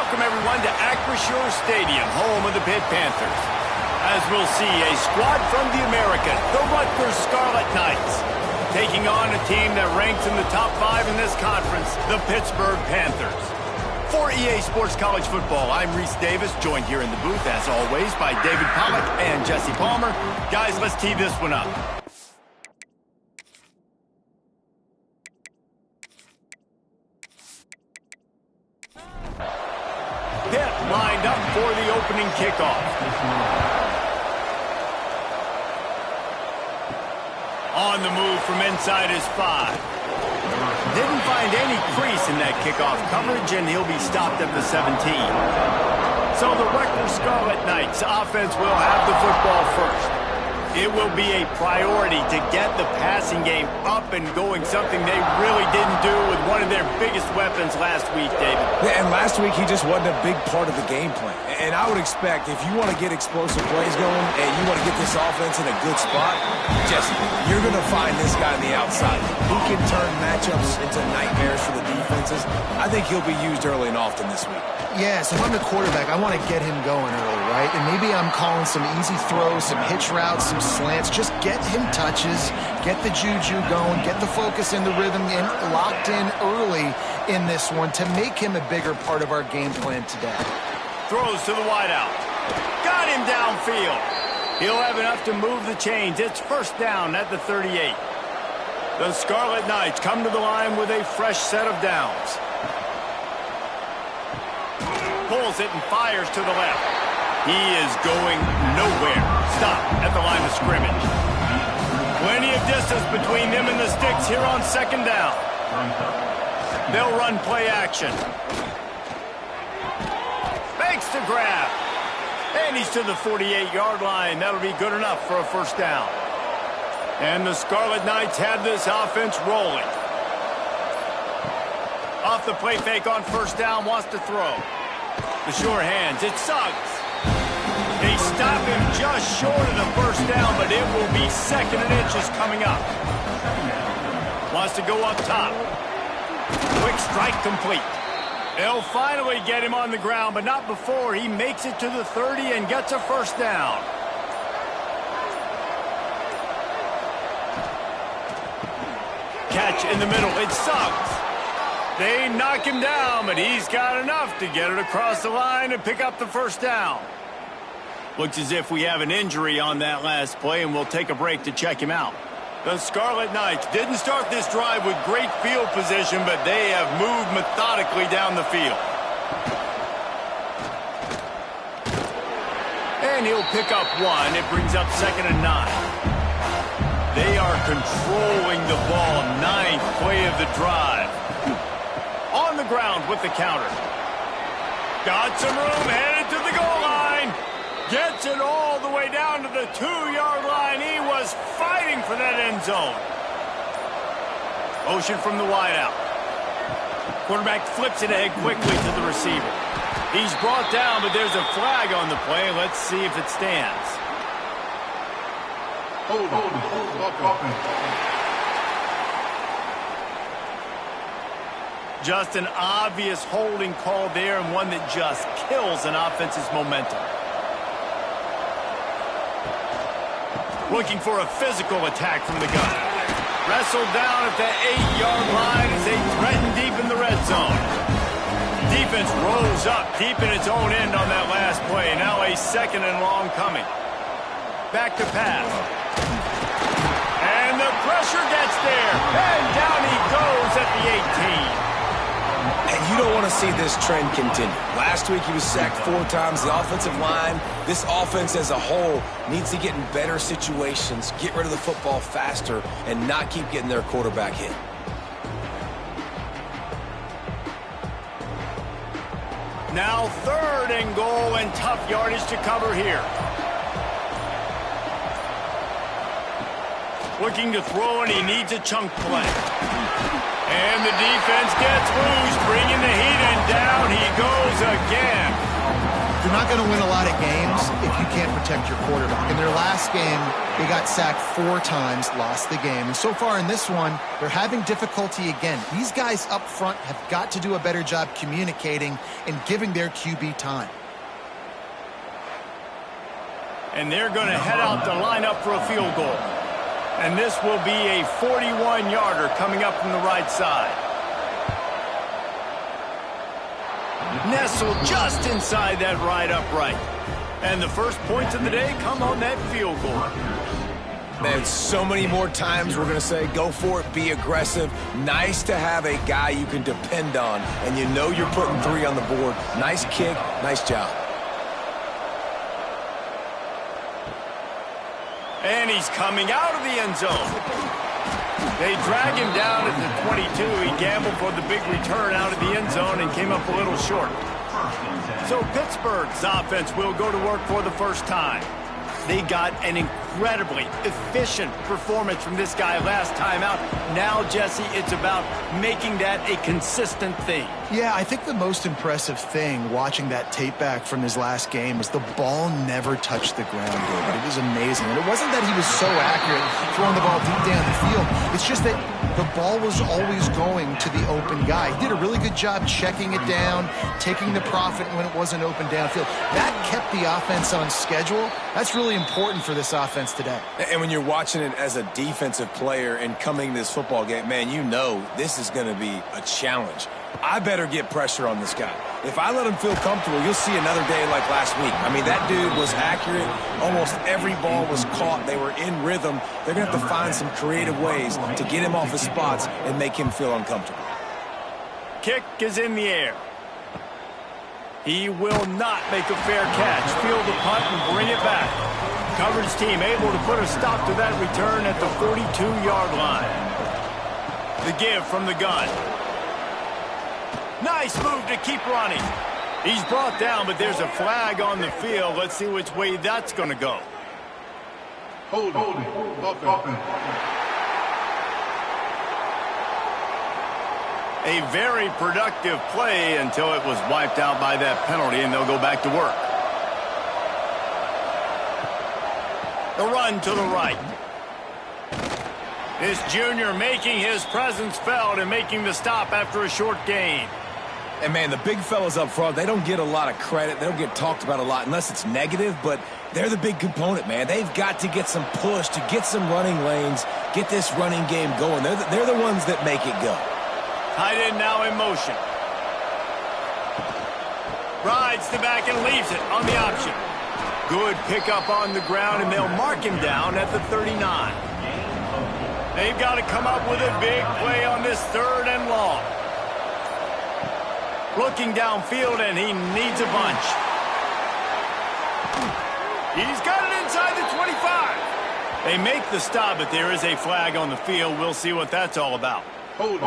Welcome, everyone, to Acrisure Stadium, home of the Pitt Panthers. As we'll see, a squad from the Americas, the Rutgers Scarlet Knights, taking on a team that ranks in the top 5 in this conference, the Pittsburgh Panthers. For EA Sports College Football, I'm Reese Davis, joined here in the booth, as always, by David Pollack and Jesse Palmer. Guys, let's tee this one up. Pitt lined up for the opening kickoff. On the move from inside his 5. Didn't find any crease in that kickoff coverage, and he'll be stopped at the 17. So the Rutgers Scarlet Knights offense will have the football first. It will be a priority to get the passing game up and going, something they really didn't do with one of their biggest weapons last week, David. Yeah, and last week he just wasn't a big part of the game plan. And I would expect if you want to get explosive plays going and you want to get this offense in a good spot, you're going to find this guy on the outside. He can turn matchups into nightmares for the defenses. I think he'll be used early and often this week. Yes, if I'm the quarterback, I want to get him going early, right? And maybe I'm calling some easy throws, some hitch routes, some slants. Just get him touches, get the juju going, get the focus and the rhythm locked in early in this one to make him a bigger part of our game plan today. Throws to the wideout. Got him downfield. He'll have enough to move the chains. It's first down at the 38. The Scarlet Knights come to the line with a fresh set of downs. Pulls it and fires to the left. He is going nowhere. Stop at the line of scrimmage. Plenty of distance between them and the sticks here on second down. They'll run play action. Fakes to grab. And he's to the 48-yard line. That'll be good enough for a first down. And the Scarlet Knights have this offense rolling. Off the play fake on first down, wants to throw. The sure hands, it's Suggs. They stop him just short of the first down, but it will be second and inches coming up. Wants to go up top. Quick strike complete. They'll finally get him on the ground, but not before he makes it to the 30 and gets a first down. Catch in the middle, it's Suggs. They knock him down, but he's got enough to get it across the line and pick up the first down. Looks as if we have an injury on that last play, and we'll take a break to check him out. The Scarlet Knights didn't start this drive with great field position, but they have moved methodically down the field. And he'll pick up 1. It brings up 2nd and 9. They are controlling the ball. 9th play of the drive. On the ground with the counter. Got some room, headed to the goal line. Gets it all the way down to the 2-yard line. He was fighting for that end zone. Motion from the wideout. Quarterback flips it ahead quickly to the receiver. He's brought down, but there's a flag on the play. Let's see if it stands. Hold on. Just an obvious holding call there, and one that just kills an offense's momentum. Looking for a physical attack from the gun. Wrestled down at the 8-yard line as they threaten deep in the red zone. Defense rolls up deep in its own end on that last play. Now a 2nd and long coming. Back to pass. And the pressure gets there. And down he goes at the 18. And you don't want to see this trend continue. Last week he was sacked 4 times. The offensive line, this offense as a whole, needs to get in better situations, get rid of the football faster, and not keep getting their quarterback hit. Now 3rd and goal, and tough yardage to cover here. Looking to throw, and he needs a chunk play. And the defense gets loose, bringing the heat, and down he goes again. You're not going to win a lot of games if you can't protect your quarterback. In their last game, they got sacked 4 times, lost the game. And so far in this one, they're having difficulty again. These guys up front have got to do a better job communicating and giving their QB time. And they're going to head out to line up for a field goal. And this will be a 41-yarder coming up from the right side. Nestled just inside that right upright. And the first points of the day come on that field goal. Man, so many more times we're going to say, go for it, be aggressive. Nice to have a guy you can depend on, and you know you're putting 3 on the board. Nice kick, nice job. And he's coming out of the end zone. They drag him down at the 22. He gambled for the big return out of the end zone and came up a little short. So Pittsburgh's offense will go to work for the first time. They got an incredibly efficient performance from this guy last time out. Now, Jesse, it's about making that a consistent thing. Yeah, I think the most impressive thing watching that tape back from his last game was the ball never touched the ground, David. It was amazing. And it wasn't that he was so accurate throwing the ball deep down the field. It's just that the ball was always going to the open guy. He did a really good job checking it down, taking the profit when it wasn't open downfield. That kept the offense on schedule. That's really important for this offense today. And when you're watching it as a defensive player and coming to this football game, man, you know this is going to be a challenge. I better get pressure on this guy. If I let him feel comfortable, you'll see another day like last week. I mean, that dude was accurate. Almost every ball was caught. They were in rhythm. They're going to have to find some creative ways to get him off his spots and make him feel uncomfortable. Kick is in the air. He will not make a fair catch. Field the punt and bring it back. Coverage team able to put a stop to that return at the 42-yard line. The give from the gun. Nice move to keep running. He's brought down, but there's a flag on the field. Let's see which way that's going to go. Hold it. A very productive play until it was wiped out by that penalty, and they'll go back to work. The run to the right. This junior making his presence felt and making the stop after a short gain. And, man, the big fellas up front, they don't get a lot of credit. They don't get talked about a lot unless it's negative, but they're the big component, man. They've got to get some push, to get some running lanes, get this running game going. They're the ones that make it go. Tight end now in motion. Rides the back and leaves it on the option. Good pickup on the ground, and they'll mark him down at the 39. They've got to come up with a big play on this 3rd and long. Looking downfield, and he needs a bunch. He's got it inside the 25. They make the stop, but there is a flag on the field. We'll see what that's all about. Hold it.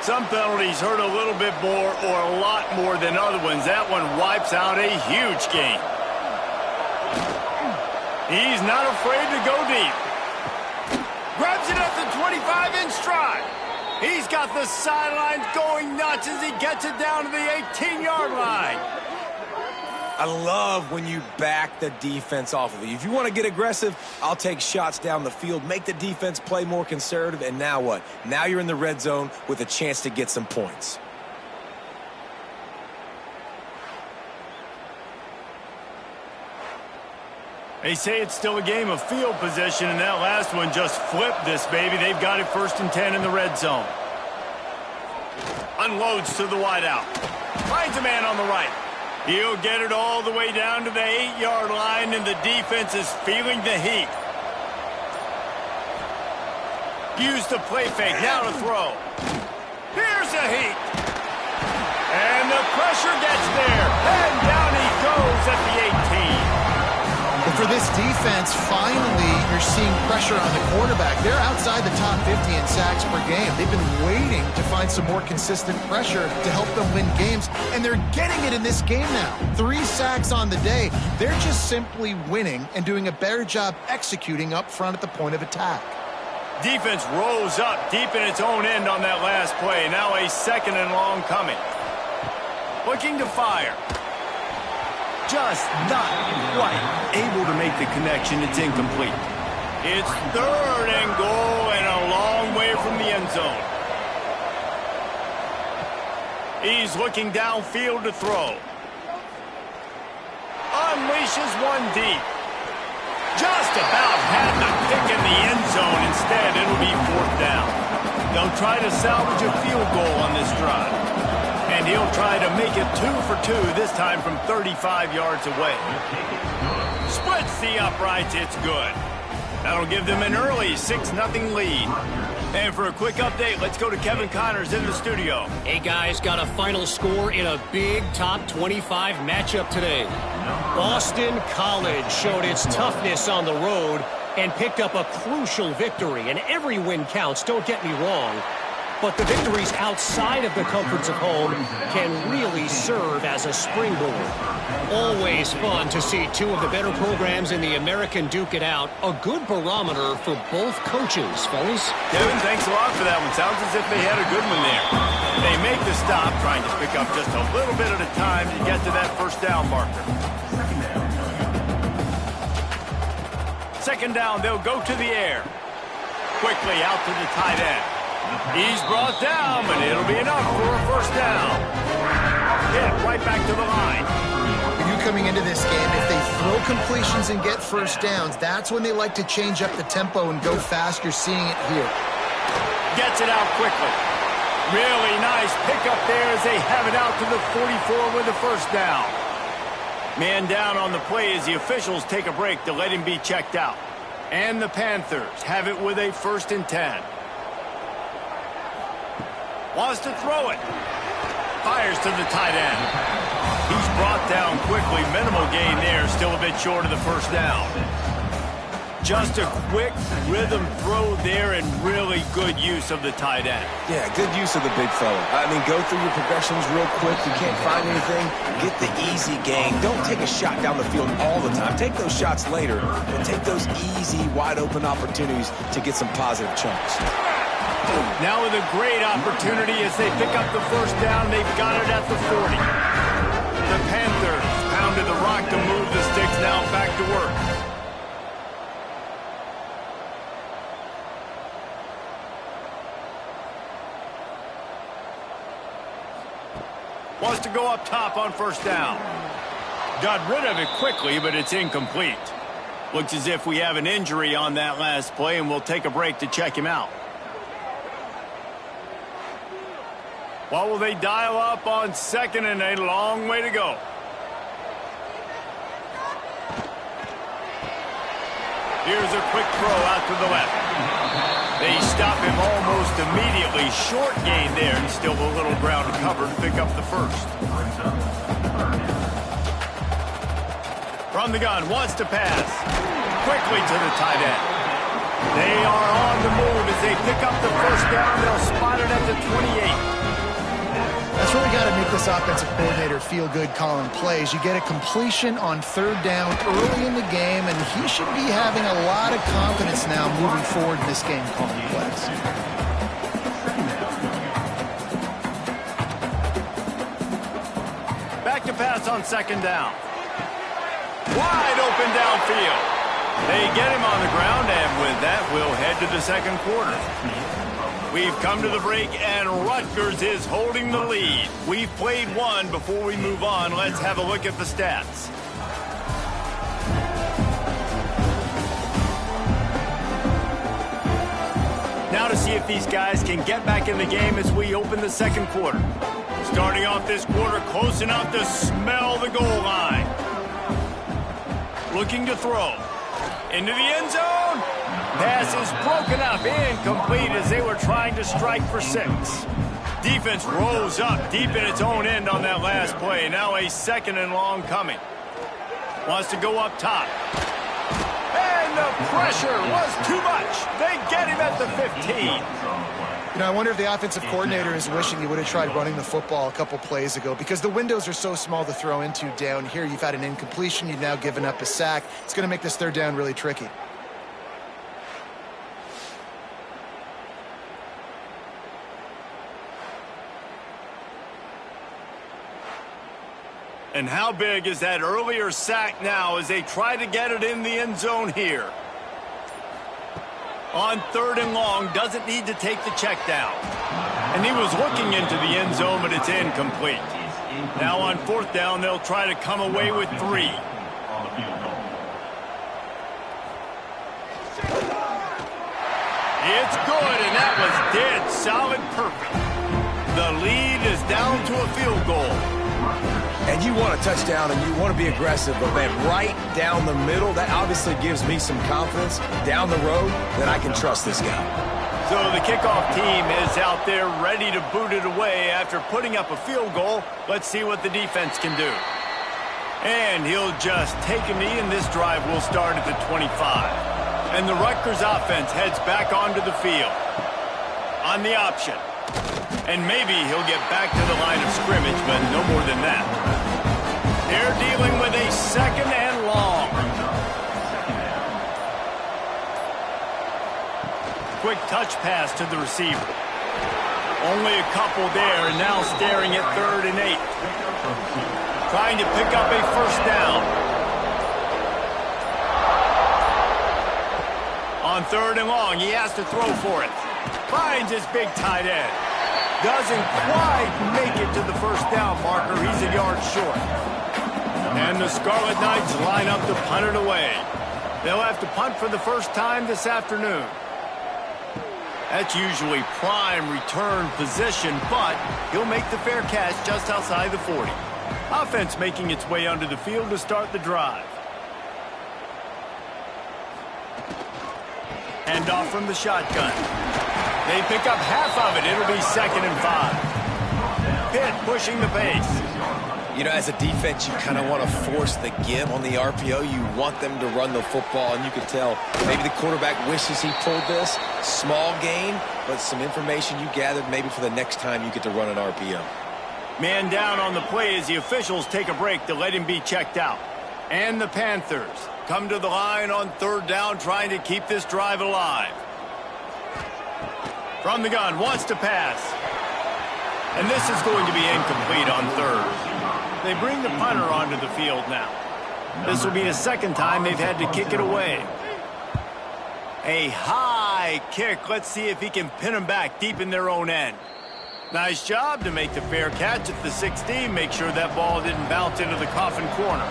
Some penalties hurt a little bit more or a lot more than other ones. That one wipes out a huge game. He's not afraid to go deep. Grabs it at the 25 in stride. He's got the sidelines going nuts as he gets it down to the 18-yard line. I love when you back the defense off of you. If you want to get aggressive, I'll take shots down the field, make the defense play more conservative, and now what? Now you're in the red zone with a chance to get some points. They say it's still a game of field position, and that last one just flipped this baby. They've got it 1st and 10 in the red zone. Unloads to the wideout. Finds a man on the right. He'll get it all the way down to the 8-yard line, and the defense is feeling the heat. Used the play fake, now to throw. Here's a heat. And the pressure gets there. And down he goes at the 18. But for this defense, finally, you're seeing pressure on the quarterback. They're outside the top 50 in sacks per game. They've been waiting to find some more consistent pressure to help them win games, and they're getting it in this game now. 3 sacks on the day. They're just simply winning and doing a better job executing up front at the point of attack. Defense rose up deep in its own end on that last play. Now a 2nd and long coming. Looking to fire. Just not quite able to make the connection. It's incomplete. It's 3rd and goal and a long way from the end zone. He's looking downfield to throw. Unleashes one deep. Just about had the pick in the end zone. Instead, it'll be 4th down. They'll try to salvage a field goal on this drive. And he'll try to make it 2 for 2, this time from 35 yards away. Splits the uprights, it's good. That'll give them an early 6-0 lead. And for a quick update, let's go to Kevin Connors in the studio. Hey guys, got a final score in a big top 25 matchup today. Boston College showed its toughness on the road and picked up a crucial victory. And every win counts, don't get me wrong. But the victories outside of the comforts of home can really serve as a springboard. Always fun to see two of the better programs in the American duke it out. A good barometer for both coaches, fellas. Kevin, thanks a lot for that one. Sounds as if they had a good one there. They make the stop, trying to pick up just a little bit at a time to get to that 1st down marker. 2nd down, they'll go to the air. Quickly out to the tight end. He's brought down, but it'll be enough for a 1st down. Hit right back to the line. You coming into this game, if they throw completions and get 1st downs, that's when they like to change up the tempo and go fast. You're seeing it here. Gets it out quickly. Really nice pickup there as they have it out to the 44 with a 1st down. Man down on the play as the officials take a break to let him be checked out. And the Panthers have it with a 1st and 10. Wants to throw it. Fires to the tight end. He's brought down quickly. Minimal gain there. Still a bit short of the 1st down. Just a quick rhythm throw there and really good use of the tight end. Yeah, good use of the big fella. I mean, go through your progressions real quick. You can't find anything, get the easy gain. Don't take a shot down the field all the time. Take those shots later, but take those easy, wide-open opportunities to get some positive chunks. Now with a great opportunity as they pick up the 1st down. They've got it at the 40. The Panthers pounded the rock to move the sticks. Now back to work. Wants to go up top on 1st down. Got rid of it quickly, but it's incomplete. Looks as if we have an injury on that last play, and we'll take a break to check him out. What will they dial up on 2nd and a long way to go? Here's a quick throw out to the left. They stop him almost immediately. Short gain there, and still a little ground to cover to pick up the 1st. From the gun, wants to pass. Quickly to the tight end. They are on the move as they pick up the 1st down. They'll spot it at the 28. That's really got to make this offensive coordinator feel good calling plays. You get a completion on 3rd down early in the game, and he should be having a lot of confidence now moving forward in this game calling plays. Back to pass on 2nd down. Wide open downfield. They get him on the ground, and with that, we'll head to the 2nd quarter. We've come to the break, and Rutgers is holding the lead. We've played one. Before we move on, let's have a look at the stats. Now to see if these guys can get back in the game as we open the 2nd quarter. Starting off this quarter close enough to smell the goal line. Looking to throw. Into the end zone. Pass is broken up, incomplete as they were trying to strike for 6. Defense rose up deep in its own end on that last play. Now a 2nd and long coming. Wants to go up top. And the pressure was too much. They get him at the 15. You know, I wonder if the offensive coordinator is wishing he would have tried running the football a couple plays ago, because the windows are so small to throw into down here. You've had an incompletion. You've now given up a sack. It's going to make this 3rd down really tricky. And how big is that earlier sack now as they try to get it in the end zone here? On 3rd and long, doesn't need to take the check down. And he was looking into the end zone, but it's incomplete. Now on 4th down, they'll try to come away with 3. It's good, and that was dead solid perfect. The lead is down to a field goal. And you want a touchdown and you want to be aggressive, but man, right down the middle, that obviously gives me some confidence down the road that I can trust this guy. So the kickoff team is out there ready to boot it away after putting up a field goal. Let's see what the defense can do. And he'll just take a knee, and this drive will start at the 25. And the Rutgers offense heads back onto the field. On the option. And maybe he'll get back to the line of scrimmage, but no more than that. They're dealing with a 2nd and long. Quick touch pass to the receiver. Only a couple there, and now staring at 3rd and 8. Trying to pick up a 1st down. On 3rd and long, he has to throw for it. Finds his big tight end. Doesn't quite make it to the 1st down marker. He's a yard short. And the Scarlet Knights line up to punt it away. They'll have to punt for the first time this afternoon. That's usually prime return position, but he'll make the fair catch just outside the 40. Offense making its way onto the field to start the drive. Hand off from the shotgun. They pick up half of it. It'll be 2nd and 5. Pitt pushing the pace. You know, as a defense, you kind of want to force the give on the RPO. You want them to run the football, and you can tell maybe the quarterback wishes he pulled this. Small gain, but some information you gathered maybe for the next time you get to run an RPO. Man down on the play as the officials take a break to let him be checked out. And the Panthers come to the line on 3rd down, trying to keep this drive alive. From the gun, wants to pass. And this is going to be incomplete on 3rd. They bring the punter onto the field now. This will be the 2nd time they've had to kick it away. A high kick. Let's see if he can pin them back deep in their own end. Nice job to make the fair catch at the 16. Make sure that ball didn't bounce into the coffin corner.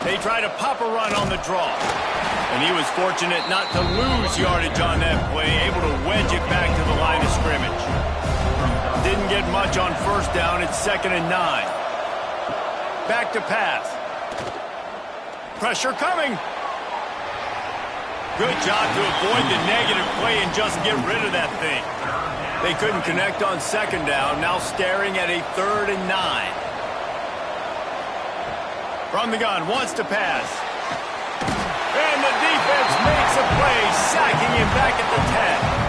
They try to pop a run on the draw. And he was fortunate not to lose yardage on that play, able to wedge it back to the line of scrimmage. Didn't get much on 1st down. It's 2nd and 9. Back to pass. Pressure coming. Good job to avoid the negative play and just get rid of that thing. They couldn't connect on 2nd down, now staring at a 3rd and 9. From the gun, wants to pass. And the defense makes a play, sacking him back at the 10.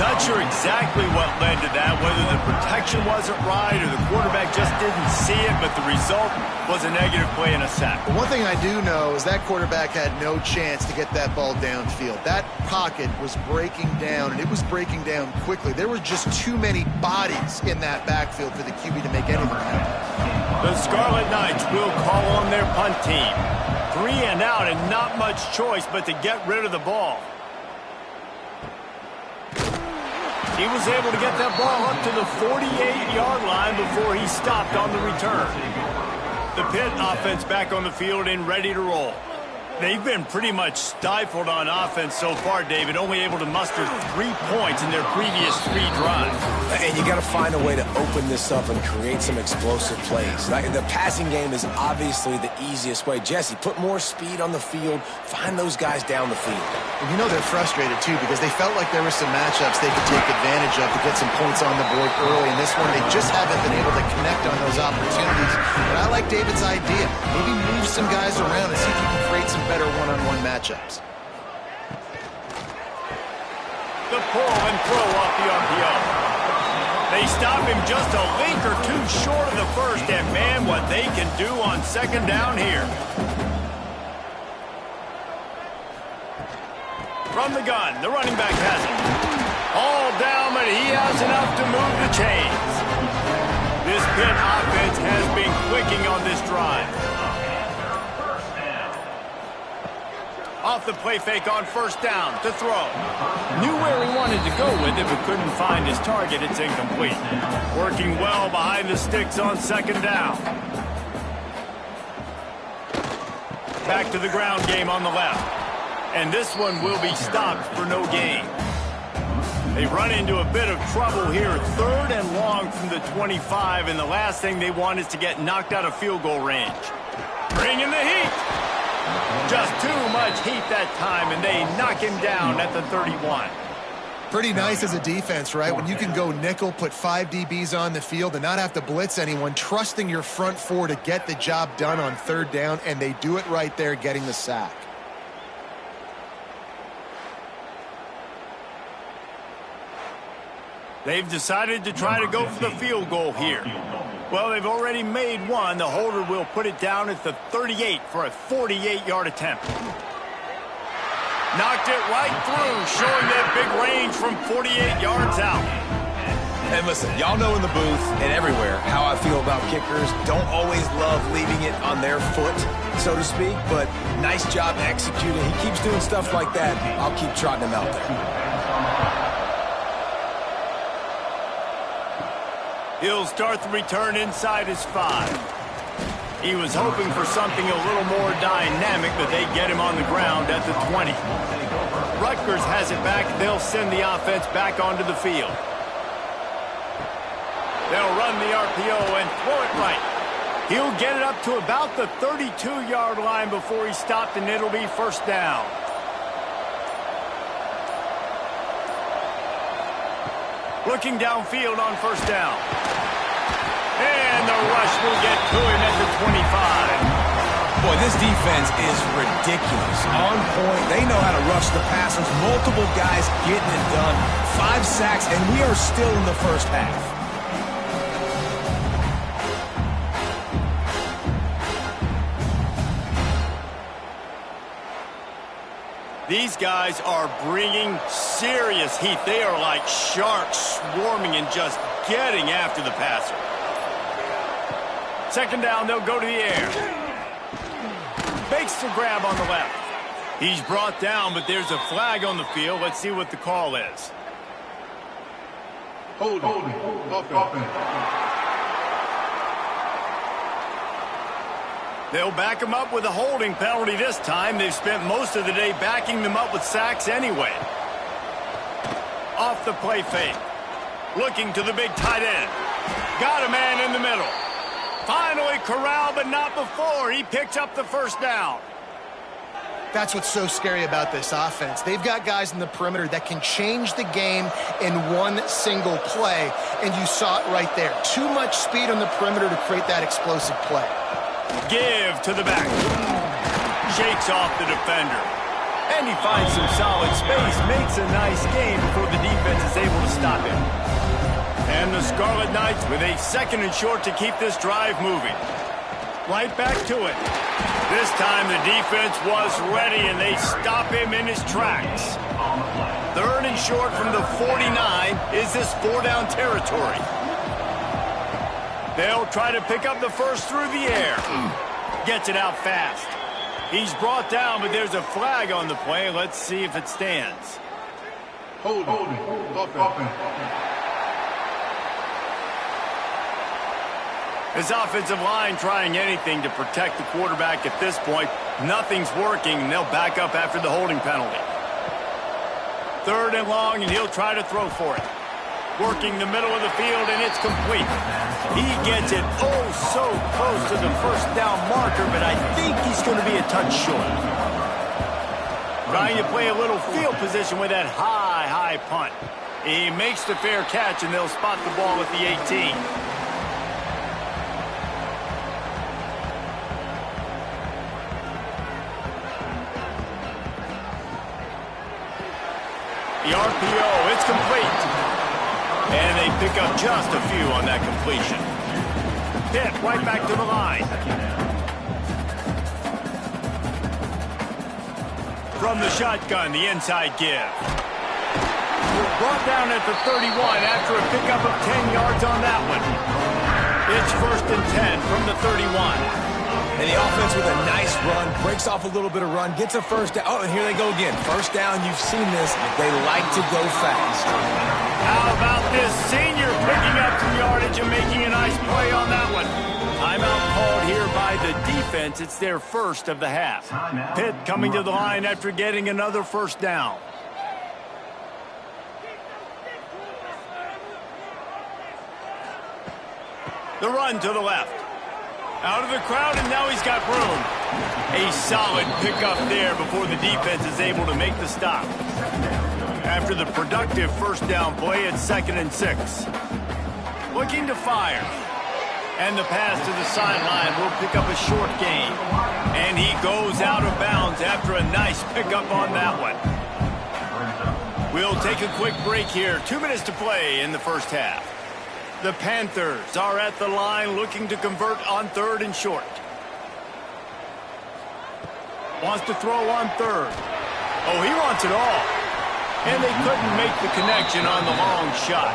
Not sure exactly what led to that, whether the protection wasn't right or the quarterback just didn't see it, but the result was a negative play and a sack. But one thing I do know is that quarterback had no chance to get that ball downfield. That pocket was breaking down, and it was breaking down quickly. There were just too many bodies in that backfield for the QB to make anything happen. The Scarlet Knights will call on their punt team. 3 and out, and not much choice but to get rid of the ball. He was able to get that ball up to the 48-yard line before he stopped on the return. The Pitt offense back on the field and ready to roll. They've been pretty much stifled on offense so far, David, only able to muster 3 points in their previous 3 drives. And you got to find a way to open this up and create some explosive plays. Right? The passing game is obviously the easiest way. Jesse, put more speed on the field. Find those guys down the field. And you know they're frustrated, too, because they felt like there were some matchups they could take advantage of to get some points on the board early. In this one, they just haven't been able to connect on those opportunities. But I like David's idea. Maybe move some guys around and see if you can create some better one-on-one matchups. The pull and throw off the RPO. They stop him just a link or 2 short of the first, and man, what they can do on 2nd down here. From the gun, the running back has it. All down, but he has enough to move the chains. This This Pitt offense has been clicking on this drive. Off the play fake on first down to throw. Knew where he wanted to go with it, but couldn't find his target. It's incomplete. Working well behind the sticks on second down. Back to the ground game on the left. And this one will be stopped for no gain. They run into a bit of trouble here. 3rd and long from the 25, and the last thing they want is to get knocked out of field goal range. Bring in the heat. Just too much heat that time, and they knock him down at the 31. Pretty nice as a defense, right? When you can go nickel, put 5 DBs on the field and not have to blitz anyone, trusting your front 4 to get the job done on 3rd down, and they do it right there, getting the sack. They've decided to try to go for the field goal here. Well, they've already made one. The holder will put it down at the 38 for a 48-yard attempt. Knocked it right through, showing that big range from 48 yards out. And listen, y'all know in the booth and everywhere how I feel about kickers. Don't always love leaving it on their foot, so to speak, but nice job executing. He keeps doing stuff like that. I'll keep trotting him out there. He'll start the return inside his 5. He was hoping for something a little more dynamic, but they get him on the ground at the 20. Rutgers has it back. They'll send the offense back onto the field. They'll run the RPO and throw it right. He'll get it up to about the 32-yard line before he stopped, and it'll be first down. Looking downfield on first down. And the rush will get to him at the 25. Boy, this defense is ridiculous. On point. They know how to rush the passers. Multiple guys getting it done. 5 sacks, and we are still in the first half. These guys are bringing serious heat. They are like sharks swarming and just getting after the passer. Second down, they'll go to the air. Makes the grab on the left. He's brought down, but there's a flag on the field. Let's see what the call is. Holding. Offense. They'll back him up with a holding penalty this time. They've spent most of the day backing them up with sacks anyway. Off the play fake. Looking to the big tight end. Got a man in the middle. Finally corralled, but not before. He picked up the first down. That's what's so scary about this offense. They've got guys in the perimeter that can change the game in one single play, and you saw it right there. Too much speed on the perimeter to create that explosive play. Give to the back. Shakes off the defender. And he finds some solid space. Makes a nice game before the defense is able to stop him. And the Scarlet Knights with a 2nd and short to keep this drive moving. Right back to it. This time the defense was ready and they stop him in his tracks. 3rd and short from the 49. Is this 4-down territory? They'll try to pick up the first through the air. Gets it out fast. He's brought down, but there's a flag on the play. Let's see if it stands. Holding. Offense. His offensive line trying anything to protect the quarterback at this point. Nothing's working, and they'll back up after the holding penalty. 3rd and long, and he'll try to throw for it. Working the middle of the field, and it's complete. He gets it so close to the first down marker, but I think he's going to be a touch short. Trying to play a little field position with that high punt. He makes the fair catch, and they'll spot the ball at the 18. The RPO, it's complete. And they pick up just a few on that completion. Pitt right back to the line. From the shotgun, the inside give. Brought down at the 31 after a pickup of 10 yards on that one. It's 1st and 10 from the 31. And the offense with a nice run, breaks off a little bit of run, gets a first down. Oh, and here they go again. First down, you've seen this. They like to go fast. How about this senior picking up some yardage and making a nice play on that one? Timeout called here by the defense. It's their first of the half. Pitt coming to the line after getting another first down. The run to the left. Out of the crowd, and now he's got room. A solid pickup there before the defense is able to make the stop. After the productive first down play, it's 2nd and 6. Looking to fire. And the pass to the sideline will pick up a short gain. And he goes out of bounds after a nice pickup on that one. We'll take a quick break here. 2 minutes to play in the first half. The Panthers are at the line looking to convert on 3rd and short. Wants to throw on 3rd. Oh, he wants it all. And they couldn't make the connection on the long shot.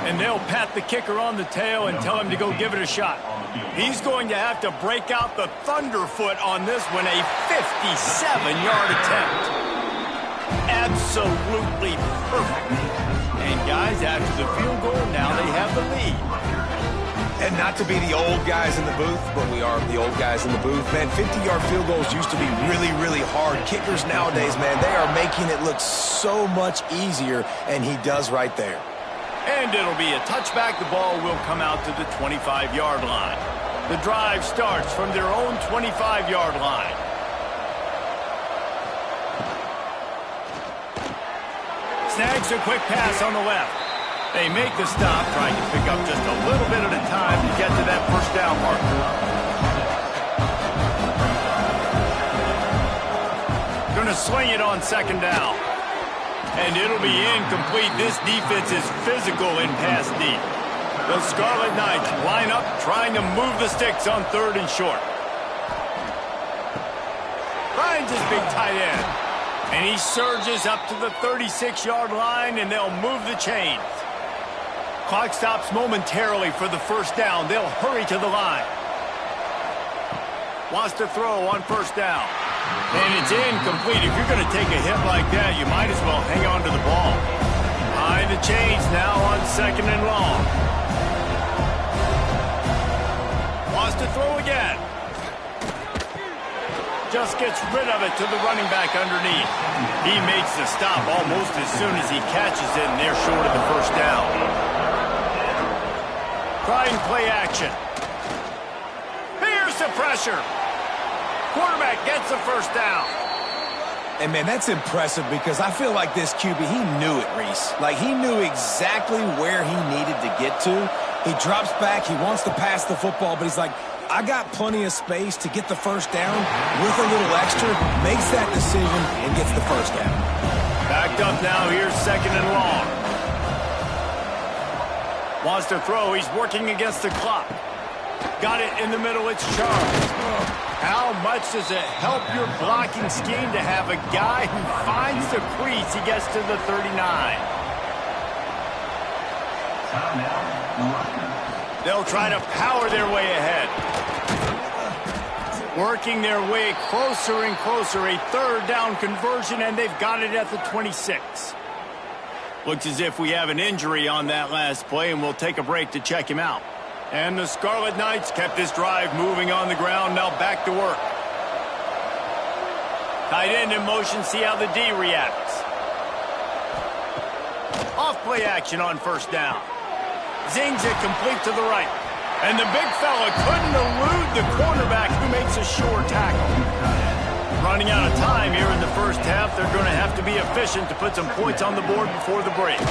And they'll pat the kicker on the tail and tell him to go give it a shot. He's going to have to break out the thunderfoot on this one, a 57-yard attempt. Absolutely perfect. And guys, after the field goal, now they have the lead. And not to be the old guys in the booth, but we are the old guys in the booth. Man, 50-yard field goals used to be really, really hard. Kickers nowadays, man, they are making it look so much easier, and he does right there. And it'll be a touchback. The ball will come out to the 25-yard line. The drive starts from their own 25-yard line. Snags a quick pass on the left. They make the stop, trying to pick up just a little bit at a time to get to that first down marker. Going to swing it on 2nd down. And it'll be incomplete. This defense is physical in pass deep. The Scarlet Knights line up, trying to move the sticks on 3rd and short. Finds his big tight end. And he surges up to the 36-yard line, and they'll move the chains. Clock stops momentarily for the first down. They'll hurry to the line. Wants to throw on 1st down. And it's incomplete. If you're going to take a hit like that, you might as well hang on to the ball. Behind the chains now on 2nd and long. Wants to throw again. Just gets rid of it to the running back underneath. He makes the stop almost as soon as he catches it, and they're short of the first down. Trying play action. Here's the pressure. Quarterback gets the first down. And, man, that's impressive because I feel like this QB, he knew it, Reese. Like, he knew exactly where he needed to get to. He drops back. He wants to pass the football, but he's like, I got plenty of space to get the first down with a little extra, makes that decision, and gets the first down. Backed up now, here's 2nd and long. Wants to throw, he's working against the clock. Got it in the middle, it's Charles. How much does it help your blocking scheme to have a guy who finds the crease, he gets to the 39. They'll try to power their way ahead. Working their way closer and closer. A 3rd down conversion, and they've got it at the 26. Looks as if we have an injury on that last play, and we'll take a break to check him out. And the Scarlet Knights kept this drive moving on the ground. Now back to work. Tight end in motion. See how the D reacts. Off play action on 1st down. Zings it complete to the right. And the big fella couldn't elude the cornerback who makes a sure tackle. Running out of time here in the first half. They're going to have to be efficient to put some points on the board before the break.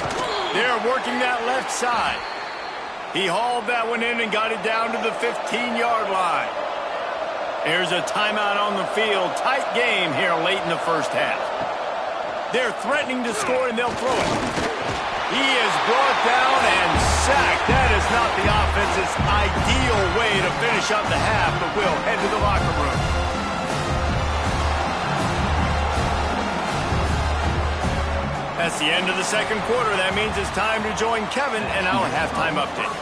They're working that left side. He hauled that one in and got it down to the 15-yard line. There's a timeout on the field. Tight game here late in the first half. They're threatening to score, and they'll throw it. He is brought down and sacked. That is not the offense's ideal way to finish up the half, but we'll head to the locker room. That's the end of the second quarter. That means it's time to join Kevin in our halftime update.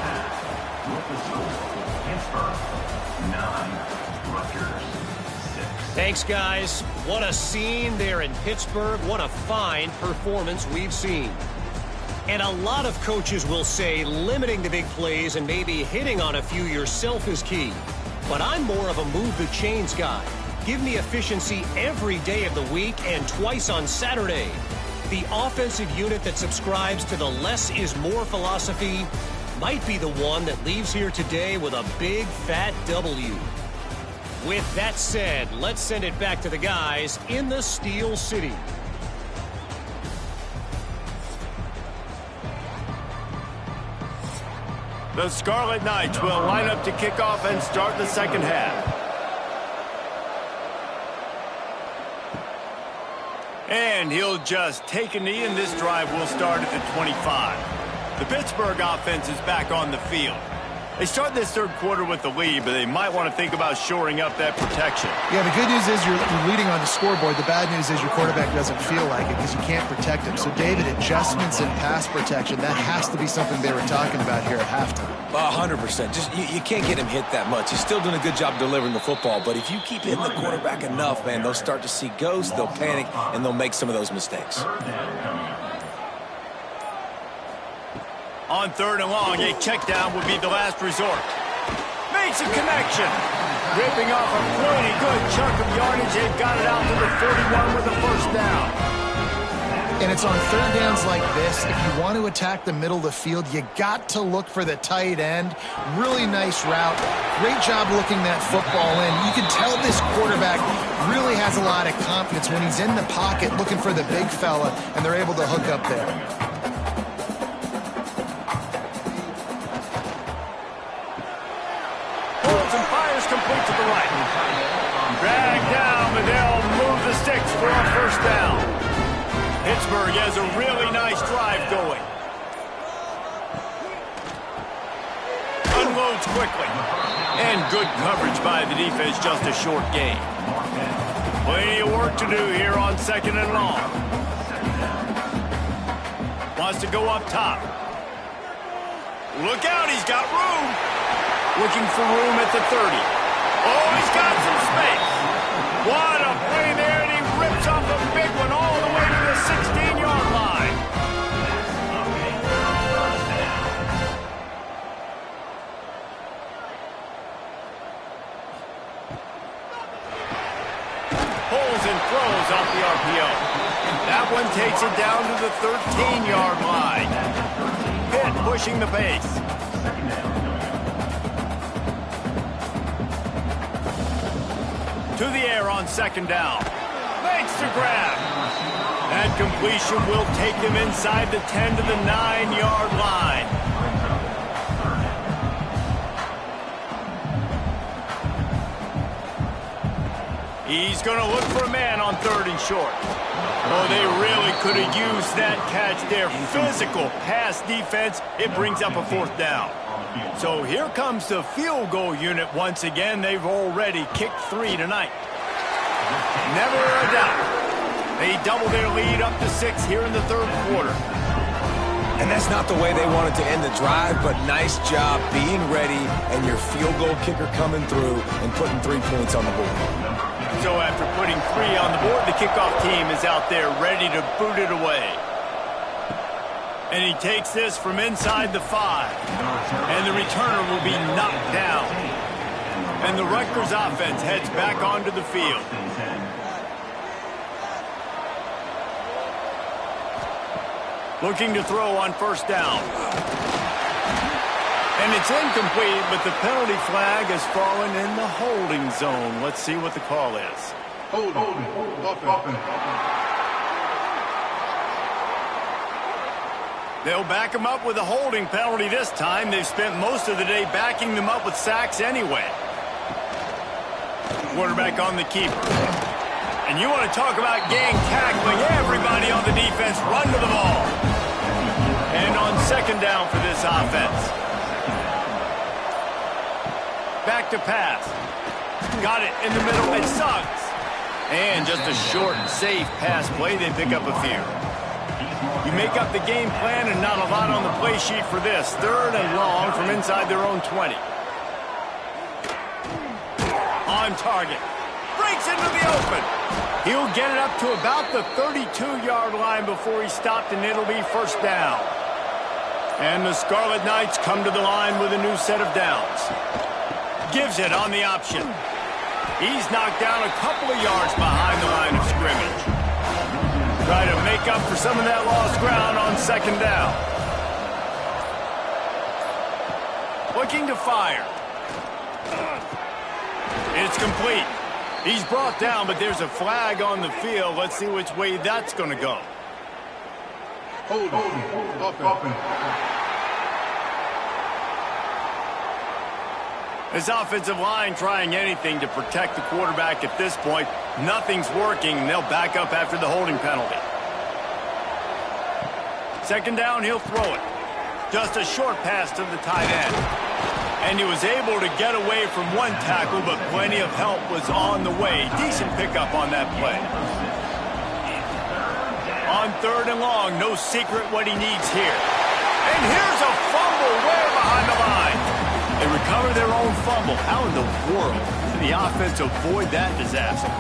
Thanks, guys. What a scene there in Pittsburgh. What a fine performance we've seen. And a lot of coaches will say limiting the big plays and maybe hitting on a few yourself is key. But I'm more of a move the chains guy. Give me efficiency every day of the week and twice on Saturday. The offensive unit that subscribes to the less is more philosophy might be the one that leaves here today with a big fat W. With that said, let's send it back to the guys in the Steel City. The Scarlet Knights will line up to kick off and start the second half. And he'll just take a knee, and this drive will start at the 25. The Pittsburgh offense is back on the field. They start this third quarter with the lead, but they might want to think about shoring up that protection. Yeah, the good news is you're leading on the scoreboard. The bad news is your quarterback doesn't feel like it because you can't protect him. So, David, adjustments in pass protection, that has to be something they were talking about here at halftime. 100%. Just you can't get him hit that much. He's still doing a good job delivering the football, but if you keep hitting the quarterback enough, man, they'll start to see ghosts, they'll panic, and they'll make some of those mistakes. On third and long, a check down would be the last resort. Makes a connection. Ripping off a pretty good chunk of yardage. They've got it out to the 41 with a first down. And it's on third downs like this. If you want to attack the middle of the field, you got to look for the tight end. Really nice route. Great job looking that football in. You can tell this quarterback really has a lot of confidence when he's in the pocket looking for the big fella, and they're able to hook up there. Complete to the right. Drag down, but they'll move the sticks for a first down. Pittsburgh has a really nice drive going. Unloads quickly. And good coverage by the defense, just a short gain. Plenty of work to do here on second and long. Wants to go up top. Look out, he's got room. Looking for room at the 30. Oh, he's got some space. What a play there, and he rips off a big one all the way to the 16-yard line. Pulls and throws off the RPO. That one takes it down to the 13-yard line. Pitt pushing the pace. To the air on second down. Makes the grab. That completion will take him inside the 10 to the 9-yard line. He's going to look for a man on third and short. Oh, they really could have used that catch there. Physical pass defense. It brings up a fourth down. So here comes the field goal unit once again. They've already kicked 3 tonight. Never a doubt. They double their lead up to 6 here in the third quarter. And that's not the way they wanted to end the drive, but nice job being ready and your field goal kicker coming through and putting 3 points on the board. So after putting 3 on the board, the kickoff team is out there ready to boot it away. And he takes this from inside the 5. And the returner will be knocked down. And the Rutgers offense heads back onto the field. Looking to throw on first down. And it's incomplete, but the penalty flag has fallen in the holding zone. Let's see what the call is. Holding. They'll back them up with a holding penalty this time. They've spent most of the day backing them up with sacks anyway. Quarterback on the keeper. And you want to talk about gang tackling. Everybody on the defense run to the ball. And on second down for this offense. Back to pass. Got it in the middle. It sucks. And just a short, safe pass play. They pick up a few. You make up the game plan and not a lot on the play sheet for this. Third and long from inside their own 20. On target. breaks into the open. He'll get it up to about the 32-yard line before he's stopped, and it'll be first down. And the Scarlet Knights come to the line with a new set of downs. Gives it on the option. He's knocked down a couple of yards behind the line of scrimmage. Try to make up for some of that lost ground on second down. Looking to fire. It's complete. He's brought down, but there's a flag on the field. Let's see which way that's going to go. Hold offense. This offensive line trying anything to protect the quarterback at this point. Nothing's working, and they'll back up after the holding penalty. Second down, he'll throw it. Just a short pass to the tight end. And he was able to get away from one tackle, but plenty of help was on the way. Decent pickup on that play. On third and long, no secret what he needs here. And here's a fumble way behind the line. They recover their own fumble. How in the world can the offense avoid that disaster?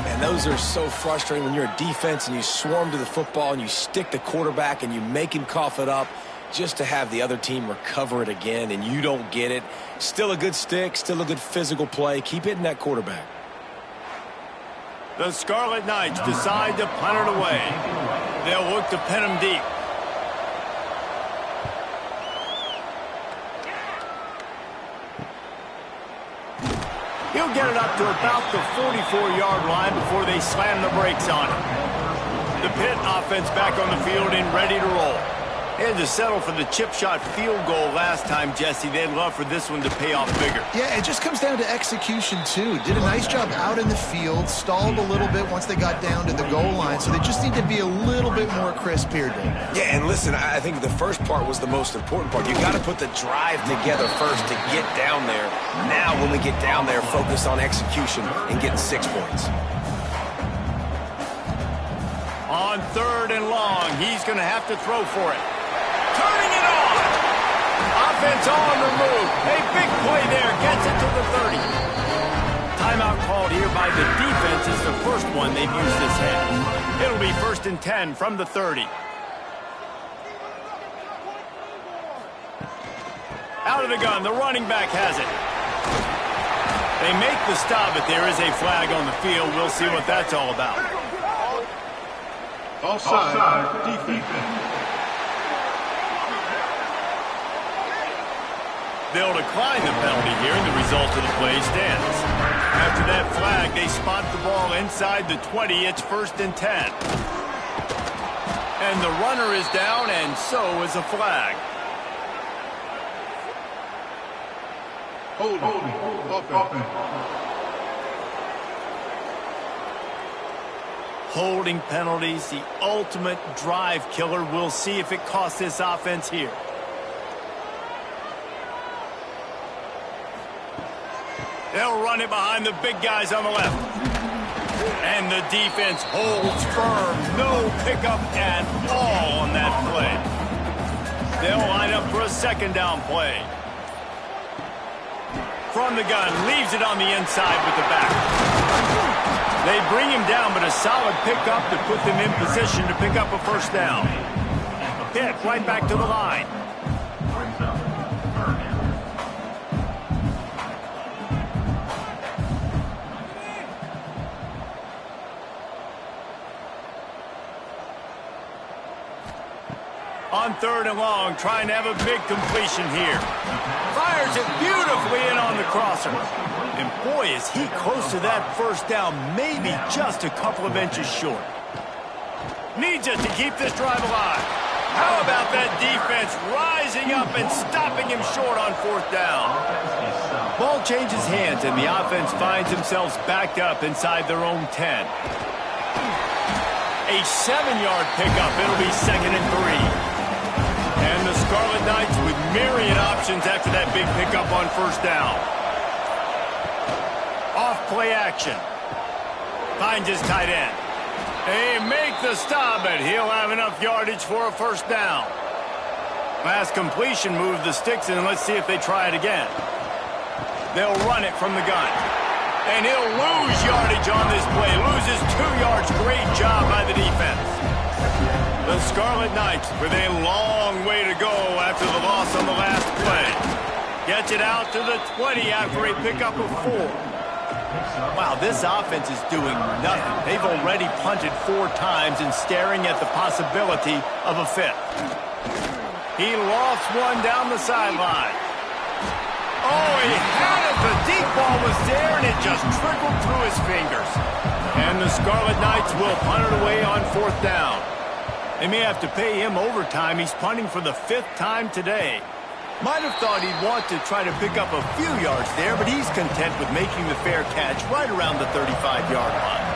And those are so frustrating when you're a defense and you swarm to the football and you stick the quarterback and you make him cough it up just to have the other team recover it again and you don't get it. Still a good stick, still a good physical play. Keep hitting that quarterback. The Scarlet Knights decide to punt it away. They'll look to pin him deep. He'll get it up to about the 44-yard line before they slam the brakes on him. The Pitt offense back on the field and ready to roll. They had to settle for the chip shot field goal last time, Jesse. They'd love for this one to pay off bigger. Yeah, it just comes down to execution, too. Did a nice job out in the field, stalled a little bit once they got down to the goal line, so they just need to be a little bit more crisp here, Dave. Yeah, and listen, I think the first part was the most important part. You got to put the drive together first to get down there. Now, when we get down there, focus on execution and getting 6 points. On third and long, he's going to have to throw for it. Turning it on. Offense on the move. A big play there. Gets it to the 30. Timeout called here by the defense is the first one they've used this half. It'll be 1st and 10 from the 30. Out of the gun. The running back has it. They make the stop, but there is a flag on the field. We'll see what that's all about. Offside. Defense. They'll decline the penalty here, and the result of the play stands. After that flag, they spot the ball inside the 20. It's 1st and 10. And the runner is down, and so is a flag. Hold offense. Holding penalties, the ultimate drive killer. We'll see if it costs this offense here. They'll run it behind the big guys on the left. And the defense holds firm. No pickup at all on that play. They'll line up for a second down play. From the gun, leaves it on the inside with the back. They bring him down, but a solid pickup to put them in position to pick up a first down. Pitt right back to the line. On third and long, trying to have a big completion here. Fires it beautifully in on the crosser. And boy, is he close to that first down, maybe just a couple of inches short. Needs it to keep this drive alive. How about that defense rising up and stopping him short on 4th down? Ball changes hands, and the offense finds themselves backed up inside their own 10. A 7-yard pickup. It'll be 2nd and 3. And the Scarlet Knights with myriad options after that big pickup on 1st down. Off play action. Finds his tight end. They make the stop, but he'll have enough yardage for a first down. Last completion moved the sticks, and let's see if they try it again. They'll run it from the gun. And he'll lose yardage on this play. Loses 2 yards. Great job by the defense. The Scarlet Knights with a long way to go after the loss on the last play. Gets it out to the 20 after a pickup of 4. Wow, this offense is doing nothing. They've already punted 4 times and staring at the possibility of a 5th. He lofts one down the sideline. Oh, he had it. The deep ball was there, and it just trickled through his fingers. And the Scarlet Knights will punt it away on 4th down. They may have to pay him overtime. He's punting for the 5th time today. Might have thought he'd want to try to pick up a few yards there, but he's content with making the fair catch right around the 35-yard line.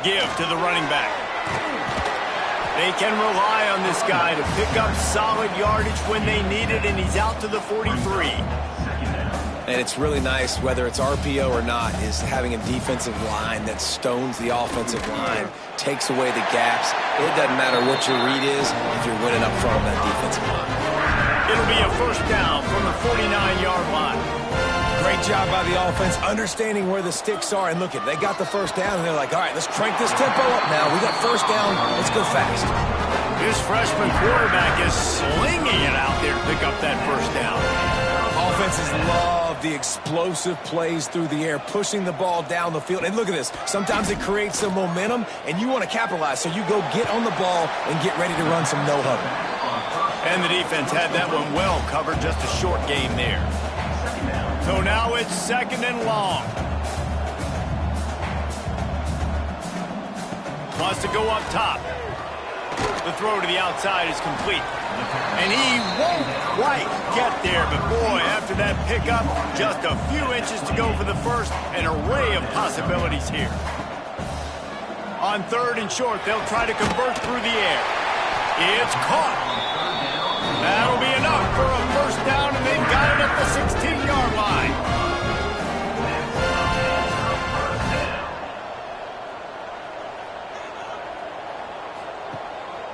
Give to the running back. They can rely on this guy to pick up solid yardage when they need it, and he's out to the 43. And it's really nice, whether it's RPO or not, is having a defensive line that stones the offensive line, takes away the gaps. It doesn't matter what your read is if you're winning up front on that defensive line. It'll be a 1st down from the 49-yard line. Great job by the offense, understanding where the sticks are. And look, they got the 1st down, and they're like, all right, let's crank this tempo up now. We got 1st down. Let's go fast. This freshman quarterback is slinging it out there to pick up that 1st down. Offenses love the explosive plays through the air, pushing the ball down the field. And look at this. Sometimes it creates some momentum, and you want to capitalize. So you go get on the ball and get ready to run some no-huddle. And the defense had that one well covered. Just a short game there. So now it's 2nd and long. Wants to go up top. The throw to the outside is complete. And he won't quite get there, but boy, after that pickup, just a few inches to go for the 1st. An array of possibilities here. On 3rd and short, they'll try to convert through the air. It's caught. That'll be enough for a 1st down, and they've got it at the 16-yard line.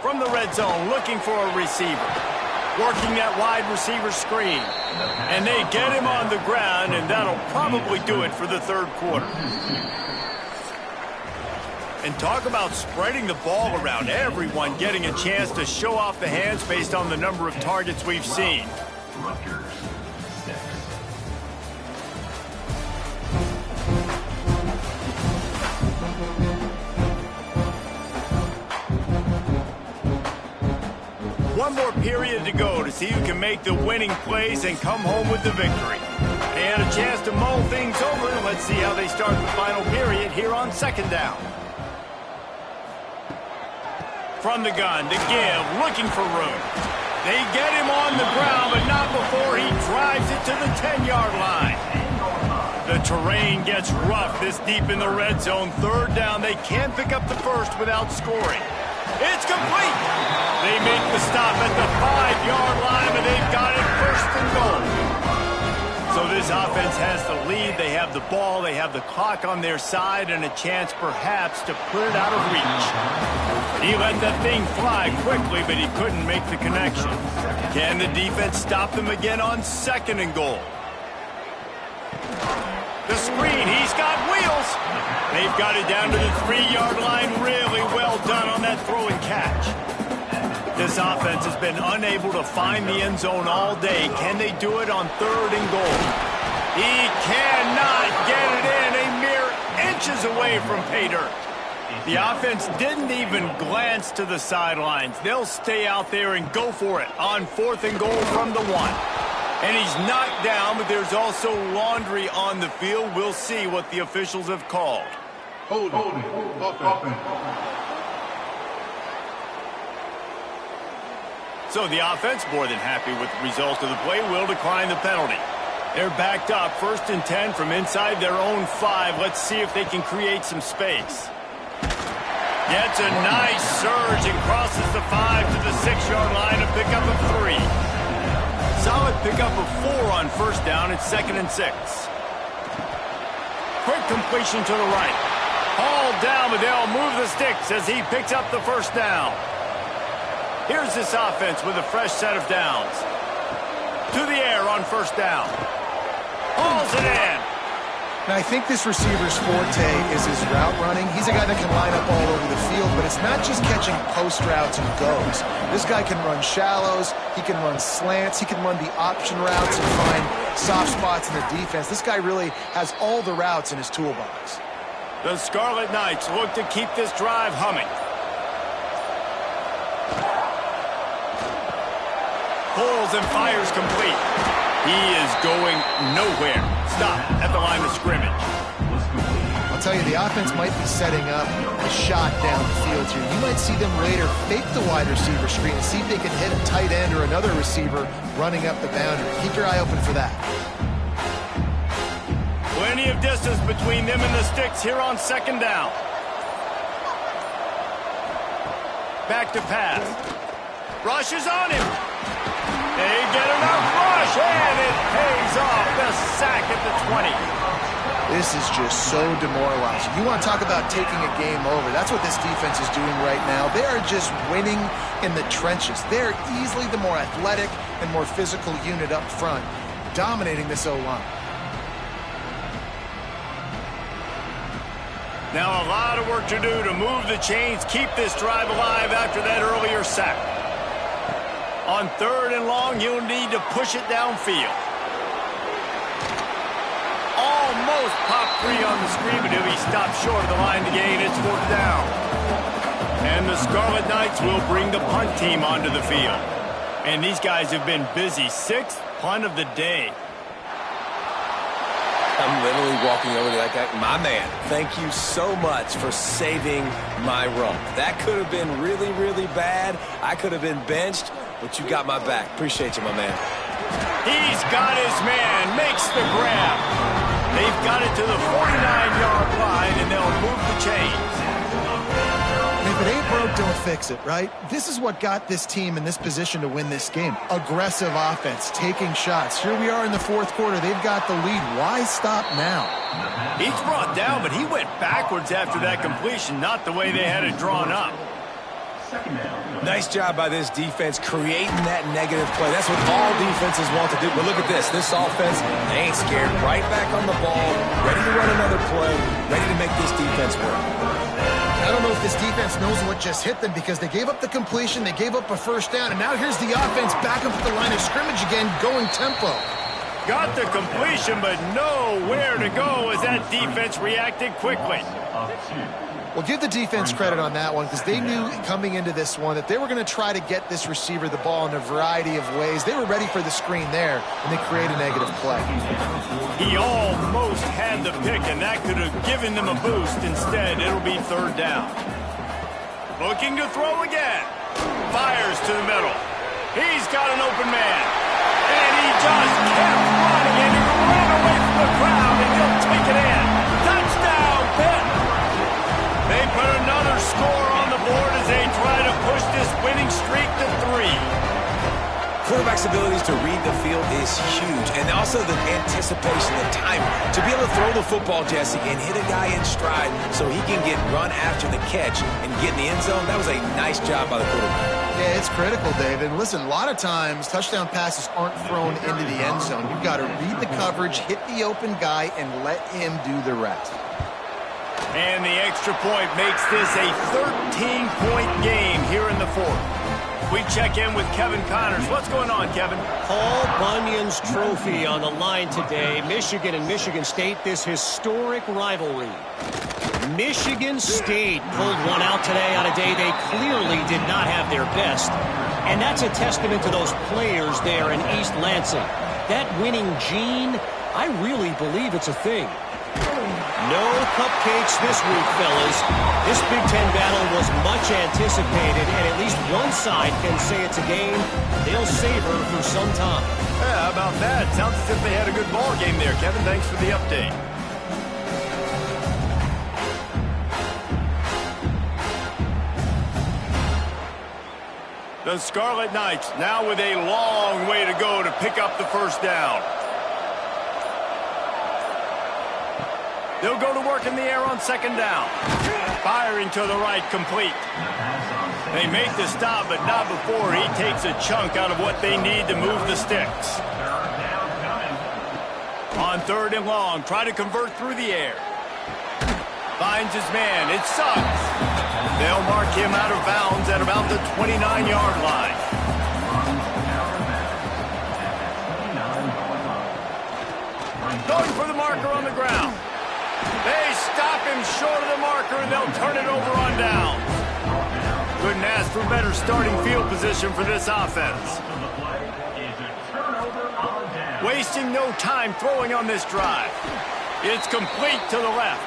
From the red zone, looking for a receiver. Working that wide receiver screen. And they get him on the ground, and that'll probably do it for the 3rd quarter. And talk about spreading the ball around. Everyone getting a chance to show off the hands based on the number of targets we've seen. Rutgers, 6. One more period to go to see who can make the winning plays and come home with the victory. And a chance to mull things over. Let's see how they start the final period here on 2nd down. From the gun, to give, looking for room. They get him on the ground, but not before he drives it to the 10-yard line. The terrain gets rough this deep in the red zone. 3rd down, they can't pick up the 1st without scoring. It's complete. They make the stop at the 5-yard line, but they've got it 1st and goal. So this offense has the lead. They have the ball. They have the clock on their side and a chance perhaps to put it out of reach. He let that thing fly quickly, but he couldn't make the connection. Can the defense stop them again on 2nd and goal? The screen, he's got wheels. They've got it down to the 3-yard line. Really well done on that throw and catch. This offense has been unable to find the end zone all day. Can they do it on 3rd and goal? He cannot get it in. A mere inches away from pay dirt. The offense didn't even glance to the sidelines. They'll stay out there and go for it on 4th and goal from the 1. And he's knocked down, but there's also laundry on the field. We'll see what the officials have called. Hold it. Offense. So the offense, more than happy with the result of the play, will decline the penalty. They're backed up, 1st and 10 from inside their own 5. Let's see if they can create some space. Gets a nice surge and crosses the 5 to the 6-yard line to pick up a 3. Solid pickup of 4 on 1st down. It's 2nd and 6. Quick completion to the right. Hauled down, but they'll move the sticks as he picks up the 1st down. Here's this offense with a fresh set of downs. To the air on 1st down. Hauls it in. Now, I think this receiver's forte is his route running. He's a guy that can line up all over the field, but it's not just catching post routes and goes. This guy can run shallows, he can run slants, he can run the option routes and find soft spots in the defense. This guy really has all the routes in his toolbox. The Scarlet Knights look to keep this drive humming. Pulls and fires complete. He is going nowhere. Stop at the line of scrimmage. I'll tell you, the offense might be setting up a shot down the field here. You might see them later fake the wide receiver screen and see if they can hit a tight end or another receiver running up the boundary. Keep your eye open for that. Plenty of distance between them and the sticks here on second down. Back to pass. Rush is on him. They get enough rush, and it pays off. The sack at the 20. This is just so demoralizing. You want to talk about taking a game over. That's what this defense is doing right now. They are just winning in the trenches. They're easily the more athletic and more physical unit up front, dominating this O-line. Now a lot of work to do to move the chains, keep this drive alive after that earlier sack. On 3rd and long, you'll need to push it downfield. Almost popped free on the screen, but he'll be stopped short of the line to gain. It's 4th down. And the Scarlet Knights will bring the punt team onto the field. And these guys have been busy. 6th punt of the day. I'm literally walking over to that guy. My man, thank you so much for saving my rump. That could have been really, really bad. I could have been benched, but you got my back. Appreciate you, my man. He's got his man. Makes the grab. They've got it to the 49-yard line, and they'll move the chains. If it ain't broke, don't fix it, right? This is what got this team in this position to win this game. Aggressive offense, taking shots. Here we are in the 4th quarter. They've got the lead. Why stop now? He's brought down, but he went backwards after that completion, not the way they had it drawn up. Nice job by this defense creating that negative play. That's what all defenses want to do. But look at this. This offense, they ain't scared. Right back on the ball, ready to run another play, ready to make this defense work. I don't know if this defense knows what just hit them because they gave up the completion, they gave up a 1st down, and now here's the offense back up at the line of scrimmage again, going tempo. Got the completion, but nowhere to go as that defense reacted quickly. Well, give the defense credit on that one because they knew coming into this one that they were going to try to get this receiver the ball in a variety of ways. They were ready for the screen there, and they create a negative play. He almost had the pick, and that could have given them a boost. Instead, it'll be 3rd down. Looking to throw again. Fires to the middle. He's got an open man. And he just kept running, and he ran away from the crowd, and he'll take it in. Touchdown, Pitt! They put another score on the board as they try to push this winning streak to 3. Quarterback's abilities to read the field is huge, and also the anticipation, the time to be able to throw the football, Jesse, and hit a guy in stride so he can get run after the catch and get in the end zone. That was a nice job by the quarterback. Yeah, it's critical, David. Listen, a lot of times touchdown passes aren't thrown into the end zone. You've got to read the coverage, hit the open guy, and let him do the rest. And the extra point makes this a 13-point game here in the 4th. We check in with Kevin Connors. What's going on, Kevin? Paul Bunyan's trophy on the line today. Michigan and Michigan State, this historic rivalry. Michigan State pulled one out today on a day they clearly did not have their best. And that's a testament to those players there in East Lansing. That winning gene, I really believe it's a thing. No cupcakes this week, fellas. This Big Ten battle was much anticipated, and at least one side can say it's a game they'll savor for some time. Yeah, how about that? Sounds as if they had a good ball game there, Kevin. Thanks for the update. The Scarlet Knights now with a long way to go to pick up the 1st down. They'll go to work in the air on 2nd down. Firing to the right, complete. They make the stop, but not before he takes a chunk out of what they need to move the sticks. On 3rd and long, try to convert through the air. Finds his man. It sucks. They'll mark him out of bounds at about the 29-yard line. Going for the marker on the ground. They stop him short of the marker, and they'll turn it over on downs. Couldn't ask for better starting field position for this offense. Wasting no time throwing on this drive. It's complete to the left.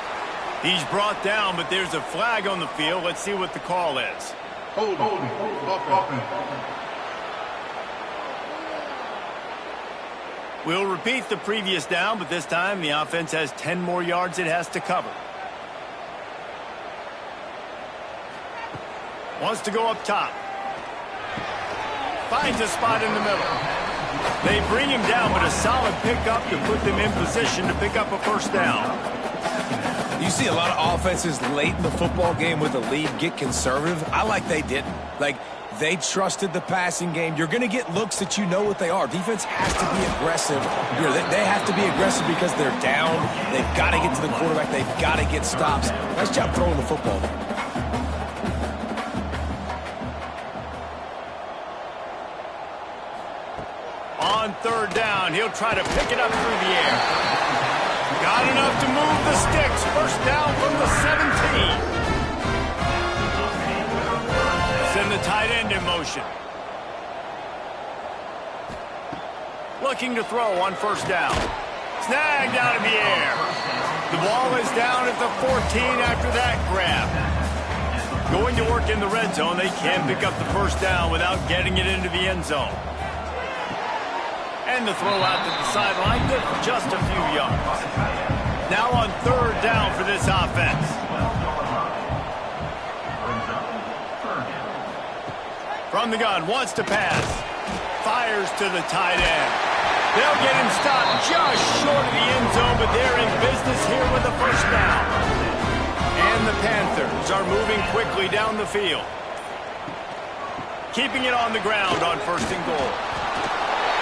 He's brought down, but there's a flag on the field. Let's see what the call is. Hold offense. We'll repeat the previous down, but this time the offense has 10 more yards it has to cover. Wants to go up top. Finds a spot in the middle. They bring him down, but a solid pickup to put them in position to pick up a first down. You see a lot of offenses late in the football game with a lead get conservative. I like they didn't. Like, they trusted the passing game. You're going to get looks that you know what they are. Defense has to be aggressive. You know, they have to be aggressive because they're down. They've got to get to the quarterback. They've got to get stops. Nice job throwing the football. On 3rd down, he'll try to pick it up through the air. Got enough to move the sticks. First down from the 17. Send the tight end in motion. Looking to throw on 1st down. Snagged out of the air. The ball is down at the 14 after that grab. Going to work in the red zone. They can pick up the first down without getting it into the end zone. And the throw out to the sideline, good for just a few yards. Now on 3rd down for this offense. From the gun, wants to pass. Fires to the tight end. They'll get him stopped just short of the end zone, but they're in business here with a first down. And the Panthers are moving quickly down the field. Keeping it on the ground on 1st and goal.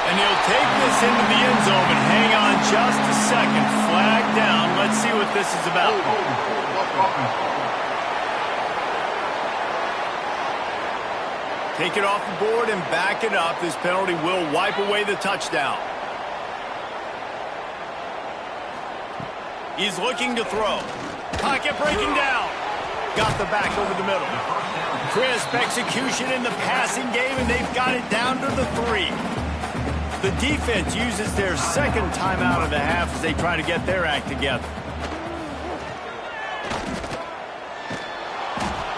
And he'll take this into the end zone, but hang on just a second. Flag down. Let's see what this is about. Take it off the board and back it up. This penalty will wipe away the touchdown. He's looking to throw. Pocket breaking down. Got the back over the middle. Crisp execution in the passing game, and they've got it down to the 3. The defense uses their 2nd timeout of the half as they try to get their act together.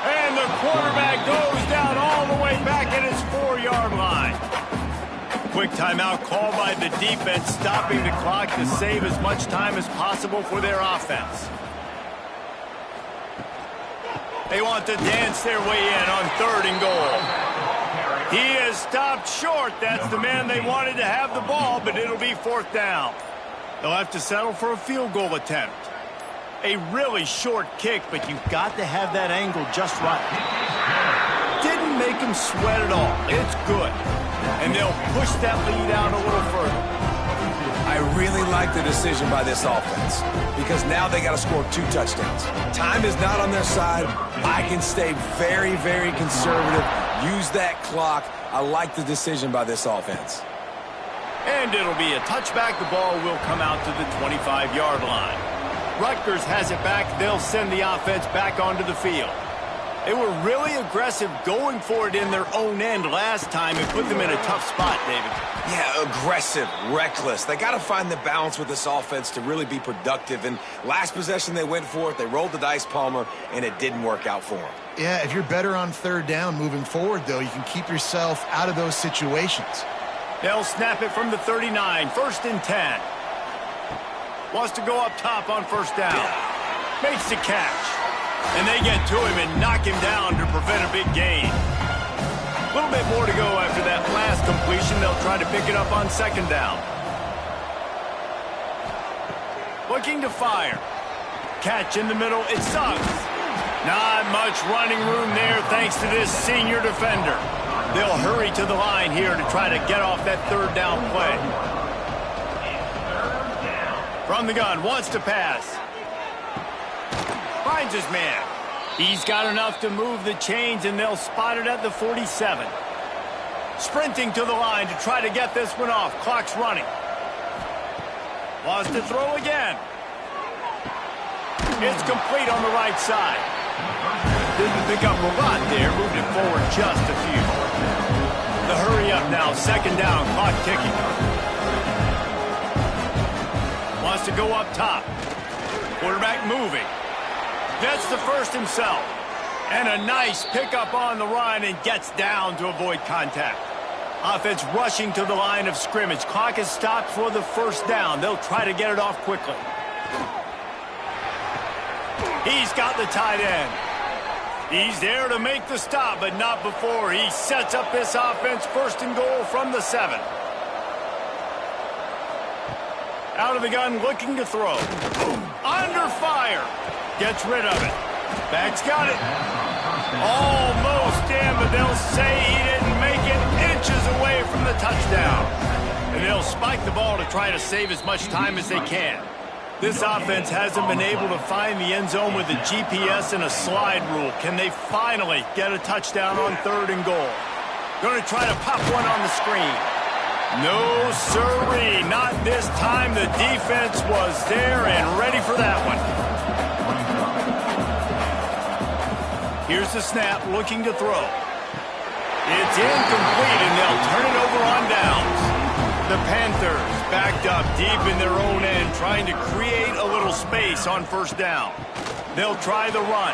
And the quarterback goes down all the way back at his 4-yard line. Quick timeout called by the defense, stopping the clock to save as much time as possible for their offense. They want to dance their way in on 3rd and goal. He is stopped short. That's the man they wanted to have the ball, but it'll be 4th down. They'll have to settle for a field goal attempt. A really short kick, but you've got to have that angle just right. Didn't make him sweat at all. It's good. And they'll push that lead out a little further. I really like the decision by this offense because now they got to score 2 touchdowns. Time is not on their side. I can stay very, very conservative. Use that clock. I like the decision by this offense. And it'll be a touchback. The ball will come out to the 25-yard line. Rutgers has it back. They'll send the offense back onto the field. They were really aggressive going for it in their own end last time and put them in a tough spot, David. Yeah, aggressive, reckless. They got to find the balance with this offense to really be productive. And last possession they went for it. They rolled the dice, Palmer, and it didn't work out for them. Yeah, if you're better on 3rd down moving forward, though, you can keep yourself out of those situations. They'll snap it from the 39, 1st and 10. Wants to go up top on 1st down. Makes the catch. And they get to him and knock him down to prevent a big gain. A little bit more to go after that last completion. They'll try to pick it up on 2nd down. Looking to fire. Catch in the middle. It sucks. Not much running room there thanks to this senior defender. They'll hurry to the line here to try to get off that 3rd down play. From the gun, wants to pass. Finds his man. He's got enough to move the chains, and they'll spot it at the 47. Sprinting to the line to try to get this one off. Clock's running. Wants to throw again. It's complete on the right side. Didn't pick up a lot there. Moved it forward just a few. The hurry up now. Second down. Clock ticking. Wants to go up top. Quarterback moving. Gets the first himself. And a nice pickup on the run and gets down to avoid contact. Offense rushing to the line of scrimmage. Clock is stopped for the first down. They'll try to get it off quickly. He's got the tight end. He's there to make the stop, but not before he sets up this offense. First and goal from the 7. Out of the gun, looking to throw. Under fire. Gets rid of it. Back's got it. Almost in, but they'll say he didn't make it. Inches away from the touchdown. And they'll spike the ball to try to save as much time as they can. This offense hasn't been able to find the end zone with a GPS and a slide rule. Can they finally get a touchdown on 3rd and goal? Going to try to pop one on the screen. No, sirree. Not this time. The defense was there and ready for that one. Here's the snap, looking to throw. It's incomplete, and they'll turn it over on downs. The Panthers backed up deep in their own end, trying to create a little space on first down. They'll try the run.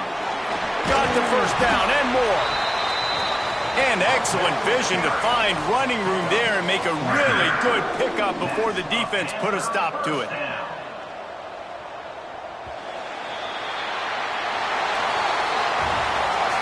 Got the first down and more. And excellent vision to find running room there and make a really good pickup before the defense put a stop to it.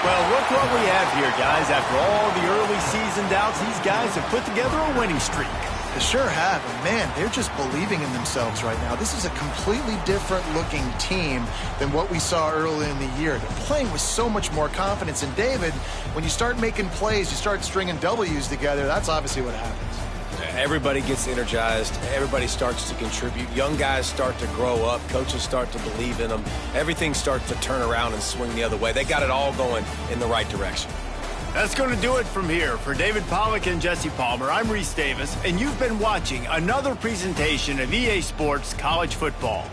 Well, look what we have here, guys. After all the early season doubts, these guys have put together a winning streak. They sure have. And man, they're just believing in themselves right now. This is a completely different looking team than what we saw early in the year. They're playing with so much more confidence. And David, when you start making plays, you start stringing W's together, that's obviously what happens. Everybody gets energized. Everybody starts to contribute. Young guys start to grow up. Coaches start to believe in them. Everything starts to turn around and swing the other way. They got it all going in the right direction. That's going to do it from here. For David Pollack and Jesse Palmer, I'm Reese Davis, and you've been watching another presentation of EA Sports College Football.